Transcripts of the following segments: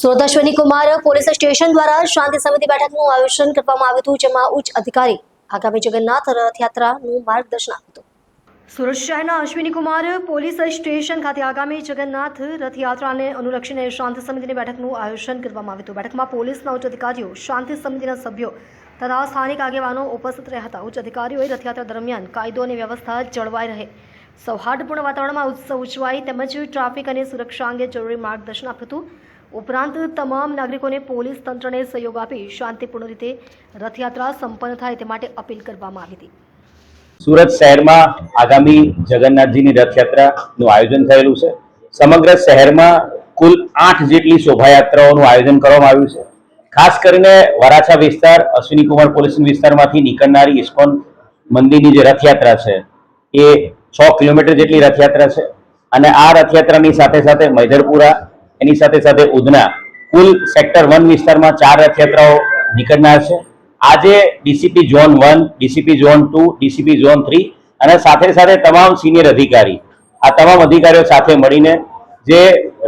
Surat Ashwini Kumar police station દ્વારા શાંતિ સમિતિ બેઠકનું આયોજન કરવામાં આવ્યું હતું, જેમાં ઉચ્ચ અધિકારી આગામી જગન્નાથ રથયાત્રાનું માર્ગદર્શન આપ્યું હતું। સુરત શહેરના અશ્વિની કુમાર પોલીસ સ્ટેશન ખાતે આગામી જગન્નાથ રથયાત્રાને અનુલક્ષીને શાંતિ સમિતિની બેઠકનું આયોજન કરવામાં આવ્યું હતું। બેઠકમાં પોલીસના ઉચ્ચ અધિકારીઓ, શાંતિ સમિતિના સભ્યો તથા સ્થાનિક આગેવાનો ઉપસ્થિત રહ્યા હતા। ઉચ્ચ અધિકારીઓએ રથયાત્રા દરમિયાન કાયદો અને વ્યવસ્થા જળવાઈ રહે, સૌહાર્દપૂર્ણ વાતાવરણમાં ઉત્સવ ઉજવાય તેમજ ટ્રાફિક અને સુરક્ષા અંગે જરૂરી માર્ગદર્શન આપ્યું હતું। ઉપરાંત તમામ નાગરિકોને પોલીસ તંત્રને સહયોગ આપી શાંતિપૂર્ણ રીતે રથયાત્રા સંપન્ન થાય તે માટે અપીલ કરવામાં આવી હતી। સુરત શહેરમાં આગામી જગન્નાથજીની રથયાત્રાનું આયોજન થયેલું છે। સમગ્ર શહેરમાં કુલ 8 જેટલી શોભાયાત્રાઓનું આયોજન કરવામાં આવ્યું છે। ખાસ કરીને વરાછા વિસ્તાર, અશ્વિની કુમાર પોલીસ વિસ્તારમાંથી નીકળનારી ઇસ્કોન મંદિરની જે રથયાત્રા છે એ 6 કિલોમીટર જેટલી રથયાત્રા છે અને આ રથયાત્રાની સાથે સાથે મૈધરપુરા, એની સાથે સાથે ઉધના, કુલ સેક્ટર 1 વિસ્તારમાં 4 રથયાત્રાઓ નીકળનાર છે। આજે DCP zone 1, DCP zone 2, DCP zone 3 અને સાથે સાથે તમામ સિનિયર અધિકારી, આ તમામ અધિકારીઓ સાથે મળીને જે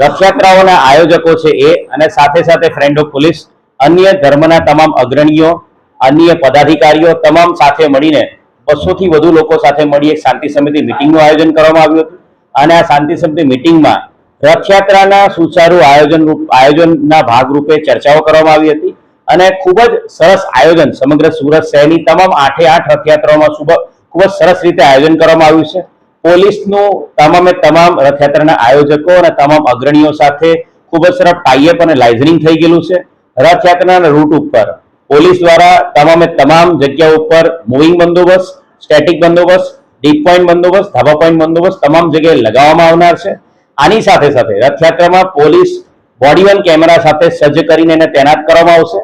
રથયાત્રાઓના આયોજકો છે એ અને સાથે સાથે ફ્રેન્ડ ઓફ પોલીસ, અન્ય ધર્મના તમામ અગ્રણીઓ, અન્ય પદાધિકારીઓ તમામ સાથે મળીને 200 થી વધુ લોકો સાથે મળી એક શાંતિ સમિતિ મિટિંગનું આયોજન કરવામાં આવ્યું હતું અને આ શાંતિ સમિતિ મિટિંગમાં રથયાત્રાના સુચારુ આયોજનના ભાગરૂપે ચર્ચાઓ કરવામાં આવી હતી અને ખૂબ જ સરસ આયોજન સમગ્ર સુરત શહેરની તમામ 8 રથયાત્રાઓમાં ખૂબ જ સરસ રીતે આયોજન કરવામાં આવ્યું છે। પોલીસનું તમામ રથયાત્રાના આયોજકો અને તમામ અગ્રણીઓ સાથે ખૂબ જ સરસ ટાઈઅપ અને લાઇઝનિંગ થઈ ગયેલું છે। રથયાત્રાના રૂટ ઉપર પોલીસ દ્વારા તમામ જગ્યાઓ ઉપર મૂવિંગ બંદોબસ્ત, સ્ટેટિક બંદોબસ્ત, ડીપ પોઈન્ટ બંદોબસ્ત, ધાબા પોઈન્ટ બંદોબસ્ત તમામ જગ્યાએ લગાવવામાં આવનાર છે। આની સાથે સાથે રથયાત્રામાં પોલીસ બોડી વન કેમેરા સાથે સજ્જ કરીને એને તૈનાત કરવામાં આવશે।